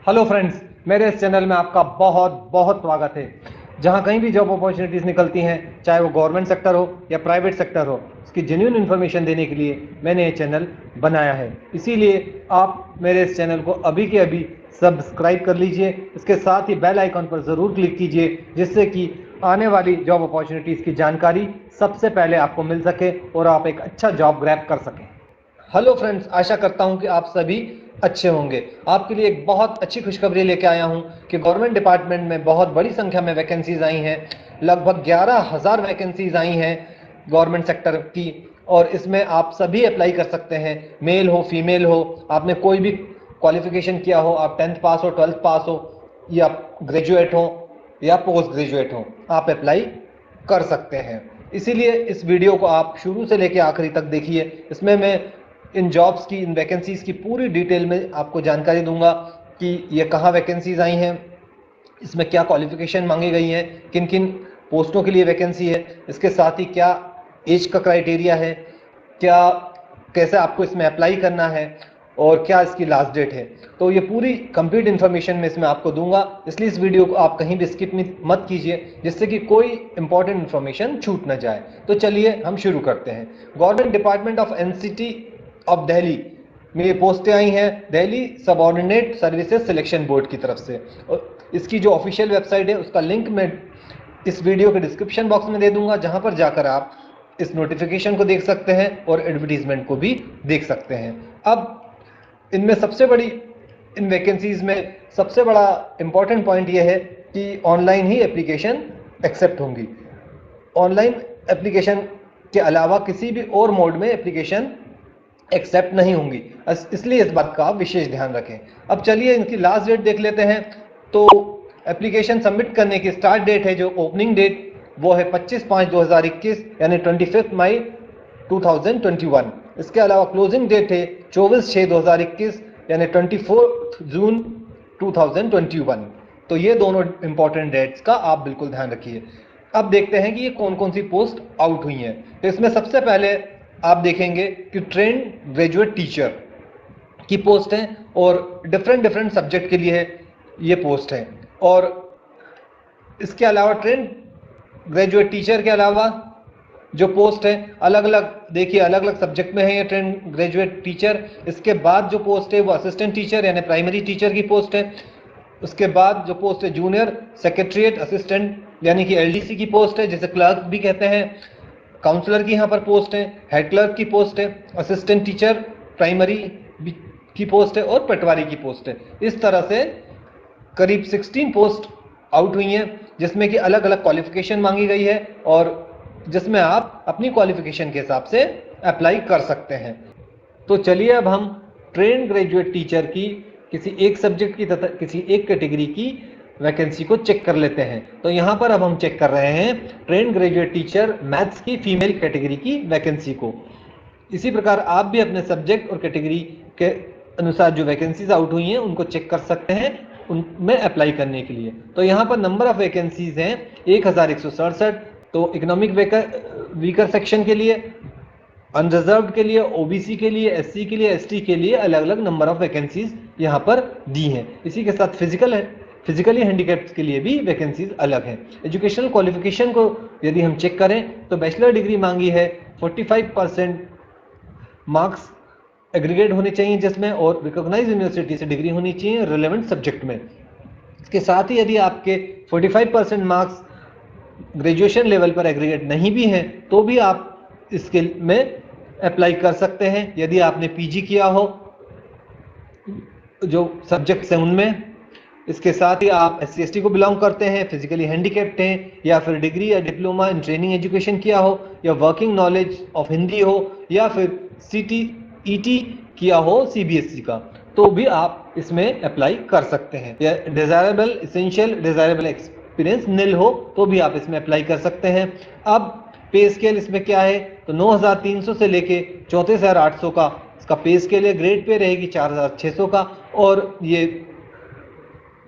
Hello friends, मेरे इस channel में आपका बहुत बहुत स्वागत है। जहां कहीं भी जॉब अपॉर्चुनिटीज़ निकलती हैं, चाहे वो गवर्नमेंट सेक्टर हो या प्राइवेट सेक्टर हो, उसकी जेन्युइन इन्फॉर्मेशन देने के लिए मैंने ये चैनल बनाया है। इसीलिए आप मेरे इस चैनल को अभी के अभी सब्सक्राइब कर लीजिए। इसके साथ ही बेल आइकन पर ज़रूर क्लिक कीजिए, जिससे कि आने वाली जॉब अपॉर्चुनिटीज़ की जानकारी सबसे पहले आपको मिल सके और आप एक अच्छा जॉब ग्रैब कर सकें। हेलो फ्रेंड्स, आशा करता हूं कि आप सभी अच्छे होंगे। आपके लिए एक बहुत अच्छी खुशखबरी लेके आया हूं कि गवर्नमेंट डिपार्टमेंट में बहुत बड़ी संख्या में वैकेंसीज आई हैं। लगभग 11,000 वैकेंसीज आई हैं गवर्नमेंट सेक्टर की, और इसमें आप सभी अप्लाई कर सकते हैं। मेल हो, फीमेल हो, आपने कोई भी क्वालिफिकेशन किया हो, आप 10th पास हो, 12th पास हो, या ग्रेजुएट हो या पोस्ट ग्रेजुएट हो, आप अप्लाई कर सकते हैं। इसीलिए इस वीडियो को आप शुरू से लेकर आखिरी तक देखिए। इसमें मैं इन जॉब्स की, इन वैकेंसीज़ की पूरी डिटेल में आपको जानकारी दूंगा कि ये कहाँ वैकेंसीज़ आई हैं, इसमें क्या क्वालिफिकेशन मांगी गई हैं, किन किन पोस्टों के लिए वैकेंसी है, इसके साथ ही क्या एज का क्राइटेरिया है, क्या कैसे आपको इसमें अप्लाई करना है, और क्या इसकी लास्ट डेट है। तो ये पूरी कंप्लीट इन्फॉर्मेशन मैं इसमें आपको दूंगा, इसलिए इस वीडियो को आप कहीं भी स्किप मत कीजिए, जिससे कि कोई इंपॉर्टेंट इन्फॉर्मेशन छूट ना जाए। तो चलिए हम शुरू करते हैं। Government department of NCT of Delhi में ये पोस्टें आई हैं, Delhi subordinate services selection board की तरफ से। और इसकी जो ऑफिशियल वेबसाइट है उसका लिंक मैं इस वीडियो के डिस्क्रिप्शन बॉक्स में दे दूंगा, जहां पर जाकर आप इस नोटिफिकेशन को देख सकते हैं और एडवर्टीजमेंट को भी देख सकते हैं। अब इनमें सबसे बड़ी, इन वैकेंसीज में सबसे बड़ा इंपॉर्टेंट पॉइंट यह है कि ऑनलाइन ही एप्लीकेशन एक्सेप्ट होंगी। ऑनलाइन एप्लीकेशन के अलावा किसी भी और मोड में एप्लीकेशन एक्सेप्ट नहीं होंगी, इसलिए इस बात का आप विशेष ध्यान रखें। अब चलिए इनकी लास्ट डेट देख लेते हैं। तो एप्लीकेशन सबमिट करने की स्टार्ट डेट है, जो ओपनिंग डेट, वो है 25/5/2021 यानी 25 मई 2021। इसके अलावा क्लोजिंग डेट है 24/6/2021 यानी 24 जून 2021। तो ये दोनों इंपॉर्टेंट डेट्स का आप बिल्कुल ध्यान रखिए। अब देखते हैं कि ये कौन कौन सी पोस्ट आउट हुई हैं। तो इसमें सबसे पहले आप देखेंगे कि ट्रेंड ग्रेजुएट टीचर की पोस्ट है, और डिफरेंट सब्जेक्ट के लिए ये पोस्ट है। और इसके अलावा ट्रेंड ग्रेजुएट टीचर के अलावा जो पोस्ट है अलग अलग, देखिए अलग अलग सब्जेक्ट में है ये ट्रेंड ग्रेजुएट टीचर। इसके बाद जो पोस्ट है वो असिस्टेंट टीचर यानी प्राइमरी टीचर की पोस्ट है। उसके बाद जो पोस्ट है जूनियर सेक्रेटरीट असिस्टेंट यानी कि एलडीसी की पोस्ट है, जिसे क्लर्क भी कहते हैं। काउंसलर की यहाँ पर पोस्ट है, हेड क्लर्क की पोस्ट है, असिस्टेंट टीचर प्राइमरी की पोस्ट है, और पटवारी की पोस्ट है। इस तरह से करीब 16 पोस्ट आउट हुई हैं, जिसमें कि अलग अलग क्वालिफिकेशन मांगी गई है, और जिसमें आप अपनी क्वालिफिकेशन के हिसाब से अप्लाई कर सकते हैं। तो चलिए अब हम ट्रेंड ग्रेजुएट टीचर की किसी एक सब्जेक्ट की तथा किसी एक कैटेगरी की वैकेंसी को चेक कर लेते हैं। तो यहाँ पर अब हम चेक कर रहे हैं ट्रेंड ग्रेजुएट टीचर मैथ्स की फीमेल कैटेगरी की वैकेंसी को। इसी प्रकार आप भी अपने सब्जेक्ट और कैटेगरी के अनुसार जो वैकेंसीज आउट हुई हैं उनको चेक कर सकते हैं उनमें अप्लाई करने के लिए। तो यहाँ पर नंबर ऑफ वैकेंसीज हैं 1167। तो इकोनॉमिक वीकर सेक्शन के लिए, अनरिजर्व्ड के लिए, ओबीसी के लिए, एससी के लिए, एसटी के लिए अलग अलग नंबर ऑफ वैकेंसीज यहाँ पर दी हैं। इसी के साथ फिजिकली हैंडीकैप्ड के लिए भी वैकेंसीज अलग हैं। एजुकेशनल क्वालिफिकेशन को यदि हम चेक करें तो बैचलर डिग्री मांगी है, 45% मार्क्स एग्रीगेट होने चाहिए जिसमें, और रिकॉग्नाइज यूनिवर्सिटी से डिग्री होनी चाहिए रिलेवेंट सब्जेक्ट में। इसके साथ ही यदि आपके 45% मार्क्स ग्रेजुएशन लेवल पर एग्रीगेट नहीं भी हैं तो भी आप इसके में अप्लाई कर सकते हैं, यदि आपने पीजी किया हो जो सब्जेक्ट्स हैं उनमें। इसके साथ ही आप SC ST को बिलोंग करते हैं, फिजिकली हैंडीकैप्ड हैं, या फिर डिग्री या डिप्लोमा इन ट्रेनिंग एजुकेशन किया हो, या वर्किंग नॉलेज ऑफ हिंदी हो, या फिर CTET किया हो CBSE का, तो भी आप इसमें अप्लाई कर सकते हैं। या डिजायरेबल एसेंशियल डिजायरेबल एक्सपीरियंस निल हो तो भी आप इसमें अप्लाई कर सकते हैं। अब पे स्केल इसमें क्या है, तो 9,300 से लेके 34,800 का इसका पे स्केल है। ग्रेड पे रहेगी 4,600 का, और ये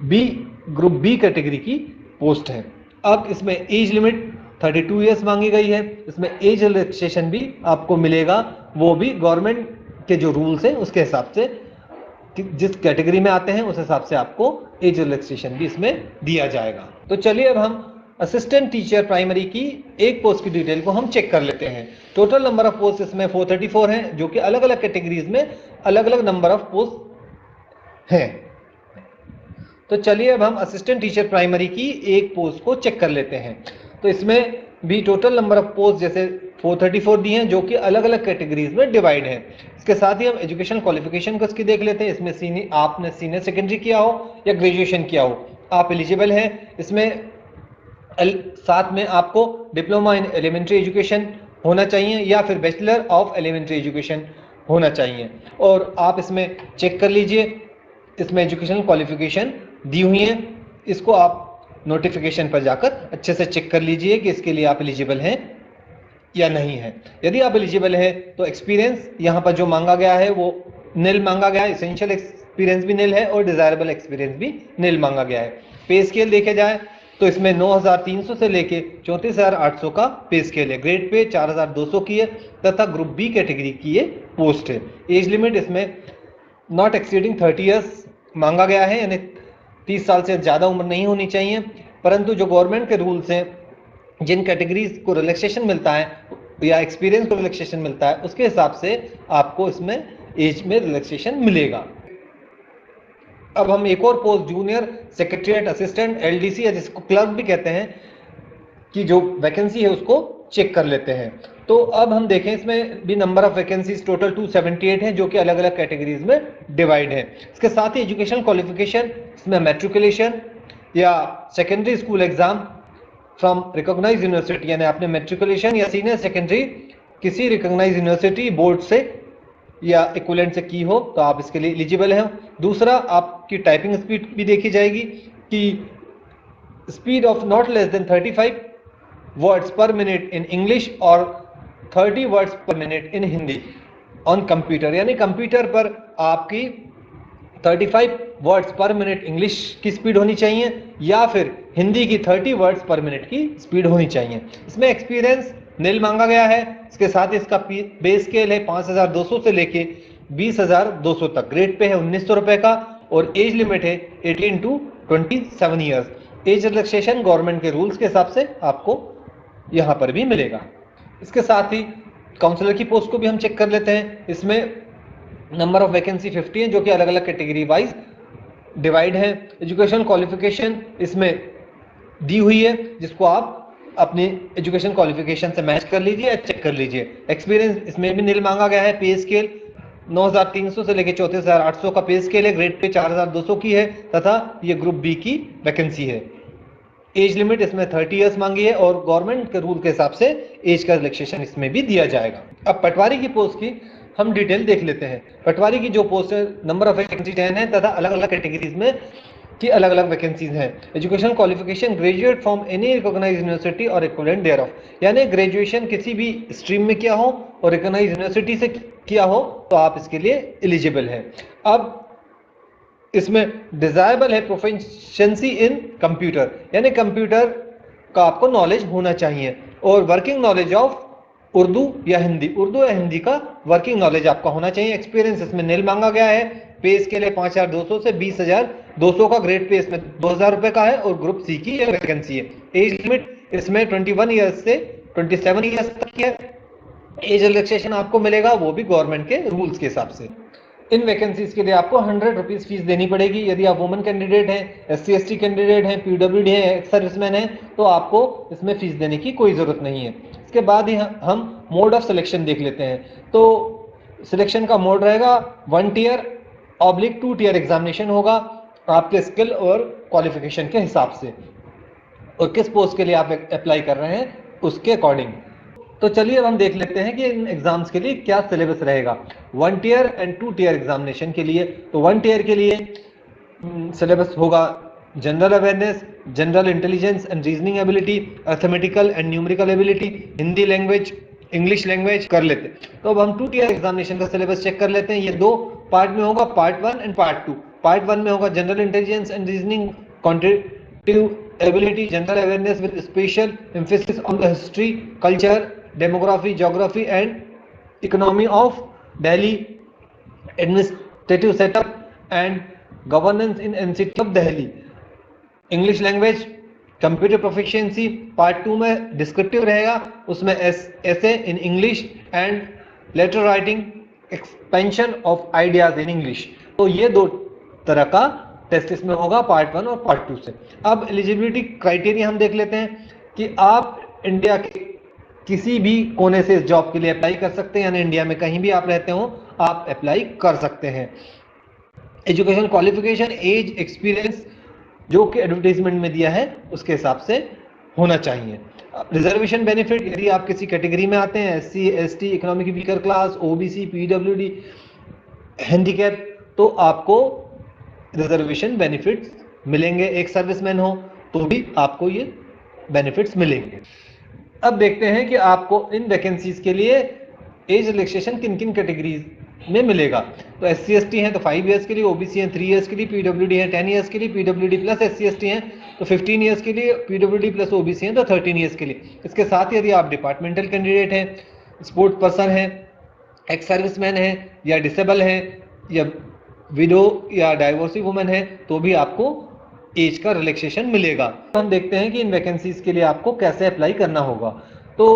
ग्रुप बी कैटेगरी की पोस्ट है। अब इसमें एज लिमिट 32 ईयर्स मांगी गई है। इसमें एज रिलैक्सेशन भी आपको मिलेगा, वो भी गवर्नमेंट के जो रूल्स हैं उसके हिसाब से जिस कैटेगरी में आते हैं उस हिसाब से आपको एज रिलैक्सेशन भी इसमें दिया जाएगा। तो चलिए अब हम असिस्टेंट टीचर प्राइमरी की एक पोस्ट की डिटेल को हम चेक कर लेते हैं। टोटल नंबर ऑफ पोस्ट इसमें 434 हैं, जो कि अलग अलग कैटेगरीज में अलग अलग नंबर ऑफ पोस्ट हैं। तो चलिए अब हम असिस्टेंट टीचर प्राइमरी की एक पोस्ट को चेक कर लेते हैं। तो इसमें भी टोटल नंबर ऑफ पोस्ट जैसे 434 दी हैं, जो कि अलग अलग कैटेगरीज में डिवाइड हैं। इसके साथ ही हम एजुकेशन क्वालिफिकेशन को इसकी देख लेते हैं। इसमें आपने सीनियर सेकेंडरी किया हो या ग्रेजुएशन किया हो, आप एलिजिबल हैं। इसमें साथ में आपको डिप्लोमा इन एलिमेंट्री एजुकेशन होना चाहिए या फिर बैचलर ऑफ एलिमेंट्री एजुकेशन होना चाहिए। और आप इसमें चेक कर लीजिए, इसमें एजुकेशनल क्वालिफिकेशन दी हुई है, इसको आप नोटिफिकेशन पर जाकर अच्छे से चेक कर लीजिए कि इसके लिए आप एलिजिबल हैं या नहीं है। यदि आप एलिजिबल है तो एक्सपीरियंस यहाँ पर जो मांगा गया है वो निल मांगा गया है, इसेंशियल एक्सपीरियंस भी निल है और डिजायरेबल एक्सपीरियंस भी निल मांगा गया है। पे स्केल देखे जाए तो इसमें 9,300 से लेके 34,800 का पे स्केल है। ग्रेड पे 4,200 की है तथा ग्रुप बी कैटेगरी की ये पोस्ट है। एज लिमिट इसमें नॉट एक्सीडिंग 30 ईयर्स मांगा गया है, यानी 30 साल से ज़्यादा उम्र नहीं होनी चाहिए। परंतु जो गवर्नमेंट के रूल्स हैं, जिन कैटेगरीज को रिलैक्सेशन मिलता है या एक्सपीरियंस को रिलैक्सेशन मिलता है, उसके हिसाब से आपको इसमें एज में रिलैक्सेशन मिलेगा। अब हम एक और post junior secretariat assistant LDC या जिसको क्लर्क भी कहते हैं कि जो वैकेंसी है उसको चेक कर लेते हैं। तो अब हम देखें, इसमें भी नंबर ऑफ वैकेंसीज टोटल 278 हैं, जो कि अलग अलग कैटेगरीज में डिवाइड है। इसके साथ ही एजुकेशन क्वालिफिकेशन, इसमें मैट्रिकुलेशन या secondary school exam from recognise university, यानी आपने मैट्रिकुलेशन या सीनियर सेकेंडरी किसी रिकॉग्नाइज यूनिवर्सिटी बोर्ड से या इक्विवेलेंट से की हो तो आप इसके लिए एलिजिबल हैं। दूसरा, आपकी टाइपिंग स्पीड भी देखी जाएगी कि speed of not less than 35 words पर मिनट इन इंग्लिश और 30 वर्ड्स पर minute in Hindi on computer, यानी कंप्यूटर पर आपकी 35 वर्ड्स पर मिनट इंग्लिश की स्पीड होनी चाहिए या फिर हिंदी की 30 वर्ड्स पर मिनट की स्पीड होनी चाहिए। इसमें एक्सपीरियंस निल मांगा गया है। इसके साथ इसका बेस स्केल है 5,200 से लेके 20,200 तक। ग्रेड पे है 1,900 रुपए का और एज लिमिट है 18 to 27 years. Age relaxation government के रूल्स के हिसाब से आपको यहाँ पर भी मिलेगा। इसके साथ ही काउंसलर की पोस्ट को भी हम चेक कर लेते हैं। इसमें नंबर ऑफ वैकेंसी 50 है, जो कि अलग अलग कैटेगरी वाइज डिवाइड है। एजुकेशन क्वालिफिकेशन इसमें दी हुई है, जिसको आप अपनी एजुकेशन क्वालिफिकेशन से मैच कर लीजिए या चेक कर लीजिए। एक्सपीरियंस इसमें भी निल मांगा गया है। पे स्केल 9,300 से लेकर 34,800 का पे स्केल है। ग्रेड पे 4,200 की है तथा ये ग्रुप बी की वैकेंसी है। एज लिमिट इसमें 30 ईयर्स मांगी है और गवर्नमेंट के रूल के हिसाब से एज का रिलैक्सेशन इसमें भी दिया जाएगा। अब पटवारी की पोस्ट की हम डिटेल देख लेते हैं। पटवारी की जो पोस्ट है, नंबर ऑफ वैकेंसी 10 है तथा अलग अलग कैटेगरीज में की अलग अलग वैकेंसीज हैं। Education qualification graduate from any recognise university और इक्विवेलेंट देयर ऑफ, यानी ग्रेजुएशन किसी भी स्ट्रीम में किया हो और रिकॉग्नाइज यूनिवर्सिटी से किया हो तो आप इसके लिए एलिजिबल हैं। अब इसमें डिजायरेबल है प्रोफिशिएंसी इन कंप्यूटर, यानी कंप्यूटर का आपको नॉलेज होना चाहिए और वर्किंग नॉलेज ऑफ उर्दू या हिंदी का वर्किंग नॉलेज आपका होना चाहिए। एक्सपीरियंस इसमें निल मांगा गया है। पे स्केल है 5,200 से 20,200 का। ग्रेड पे इसमें 2,000 रुपए का है और ग्रुप सी की वैकेंसी है। एज लिमिट इसमें 21 ईयर्स से 27 ईयर्स तक की है। एज रिलैक्सेशन आपको मिलेगा, वो भी गवर्नमेंट के रूल्स के हिसाब से। इन वैकेंसीज के लिए आपको 100 रुपीज फीस देनी पड़ेगी। यदि आप वुमेन कैंडिडेट हैं, SC/ST कैंडिडेट हैं, PWD हैं, एक्स सर्विसमैन हैं, तो आपको इसमें फीस देने की कोई जरूरत नहीं है। इसके बाद ही हम मोड ऑफ सिलेक्शन देख लेते हैं। तो सिलेक्शन का मोड रहेगा 1 टियर/2 टियर एग्जामिनेशन होगा आपके स्किल और क्वालिफिकेशन के हिसाब से, और किस पोस्ट के लिए आप अप्लाई कर रहे हैं उसके अकॉर्डिंग। तो चलिए अब हम देख लेते हैं कि इन एग्जाम्स के लिए क्या सिलेबस रहेगा 1 टियर एंड 2 टियर एग्जामिनेशन के लिए। तो 1 टियर के लिए सिलेबस होगा general awareness, general intelligence and reasoning ability, arithmetical and numerical ability, Hindi language, English language कर लेते हैं। तो अब हम 2 टियर एग्जामिनेशन का सिलेबस चेक कर लेते हैं। ये 2 पार्ट में होगा, पार्ट 1 एंड पार्ट 2। पार्ट 1 में होगा general intelligence and reasoning, quantitative ability, general awareness with special emphasis on the history, culture, demography, geography and economy of Delhi, administrative setup, and governance in NCT of Delhi. English language, computer proficiency part 2 में descriptive रहेगा, उसमें essay in English and letter writing, expansion of ideas in English. तो ये 2 तरह का test इसमें होगा, part 1 और पार्ट 2 से। अब एलिजिबिलिटी क्राइटेरिया हम देख लेते हैं कि आप इंडिया के किसी भी कोने से इस जॉब के लिए अप्लाई कर सकते हैं, यानी इंडिया में कहीं भी आप रहते हो आप अप्लाई कर सकते हैं। एजुकेशन क्वालिफिकेशन, एज, एक्सपीरियंस जो कि एडवर्टाइजमेंट में दिया है उसके हिसाब से होना चाहिए। रिजर्वेशन बेनिफिट, यदि आप किसी कैटेगरी में आते हैं, SC, ST, economic weaker class, OBC, PWD, handicap, तो आपको रिजर्वेशन बेनिफिट्स मिलेंगे। एक सर्विसमैन हो तो भी आपको ये बेनिफिट्स मिलेंगे। अब देखते हैं कि आपको इन वैकेंसीज के लिए एज रिलैक्सेशन किन किन कैटेगरीज में मिलेगा। तो SC ST हैं तो 5 ईयर्स के लिए, OBC हैं 3 ईयर्स के लिए, PWD हैं 10 ईयर्स के लिए, PWD प्लस SC ST हैं तो 15 ईयर्स के लिए, PWD प्लस OBC हैं तो 13 ईयर्स के लिए। इसके साथ ही यदि आप डिपार्टमेंटल कैंडिडेट हैं, स्पोर्ट्स पर्सन हैं, एक्स सर्विसमैन हैं, या डिसेबल हैं, या विडो या डाइवोर्सी वुमेन है, तो भी आपको एज का रिलैक्सेशन मिलेगा। हम देखते हैं कि इन वैकेंसीज के लिए आपको कैसे अप्लाई करना होगा। तो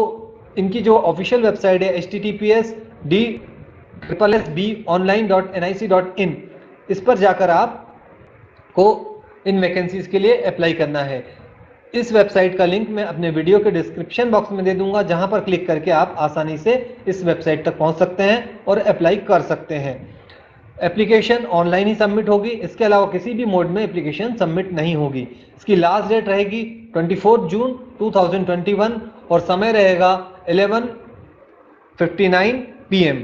इनकी जो ऑफिशियल वेबसाइट है https://b-online.nic.in, इस पर जाकर आपको इन वैकेंसीज के लिए अप्लाई करना है। इस वेबसाइट का लिंक मैं अपने वीडियो के डिस्क्रिप्शन बॉक्स में दे दूंगा, जहां पर क्लिक करके आप आसानी से इस वेबसाइट तक पहुंच सकते हैं और अप्लाई कर सकते हैं। एप्लीकेशन ऑनलाइन ही सबमिट होगी, इसके अलावा किसी भी मोड में एप्लीकेशन सबमिट नहीं होगी। इसकी लास्ट डेट रहेगी 24 जून 2021 और समय रहेगा 11:59 PM।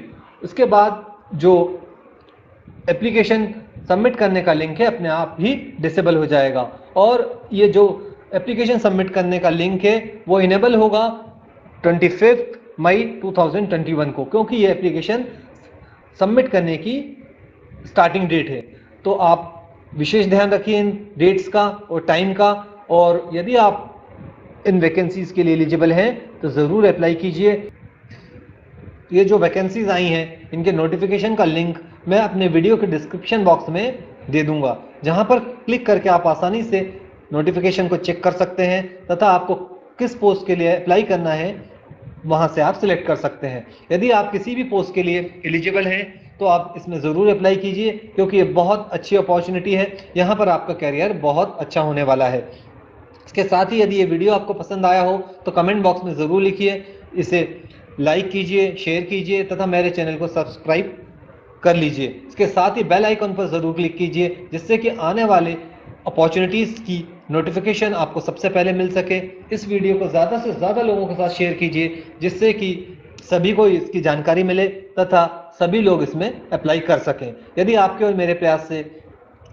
उसके बाद जो एप्लीकेशन सबमिट करने का लिंक है अपने आप ही डिसेबल हो जाएगा, और ये जो एप्लीकेशन सबमिट करने का लिंक है वो इनेबल होगा 25 मई 2021 को, क्योंकि ये एप्लीकेशन सबमिट करने की स्टार्टिंग डेट है। तो आप विशेष ध्यान रखिए इन डेट्स का और टाइम का, और यदि आप इन वैकेंसीज के लिए एलिजिबल हैं तो ज़रूर अप्लाई कीजिए। ये जो वैकेंसीज आई हैं इनके नोटिफिकेशन का लिंक मैं अपने वीडियो के डिस्क्रिप्शन बॉक्स में दे दूंगा, जहां पर क्लिक करके आप आसानी से नोटिफिकेशन को चेक कर सकते हैं तथा आपको किस पोस्ट के लिए अप्लाई करना है वहां से आप सिलेक्ट कर सकते हैं। यदि आप किसी भी पोस्ट के लिए एलिजिबल हैं तो आप इसमें ज़रूर अप्लाई कीजिए, क्योंकि ये बहुत अच्छी अपॉर्चुनिटी है, यहाँ पर आपका कैरियर बहुत अच्छा होने वाला है। इसके साथ ही यदि ये वीडियो आपको पसंद आया हो तो कमेंट बॉक्स में ज़रूर लिखिए, इसे लाइक कीजिए, शेयर कीजिए तथा मेरे चैनल को सब्सक्राइब कर लीजिए। इसके साथ ही बेल आइकन पर ज़रूर क्लिक कीजिए, जिससे कि आने वाले अपॉर्चुनिटीज़ की नोटिफिकेशन आपको सबसे पहले मिल सके। इस वीडियो को ज़्यादा से ज़्यादा लोगों के साथ शेयर कीजिए, जिससे कि सभी को इसकी जानकारी मिले तथा सभी लोग इसमें अप्लाई कर सकें। यदि आपके और मेरे प्रयास से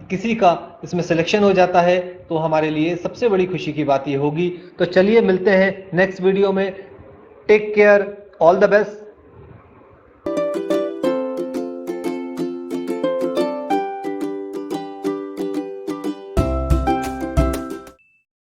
किसी का इसमें सिलेक्शन हो जाता है तो हमारे लिए सबसे बड़ी खुशी की बात ये होगी। तो चलिए मिलते हैं नेक्स्ट वीडियो में। Take care, all the best.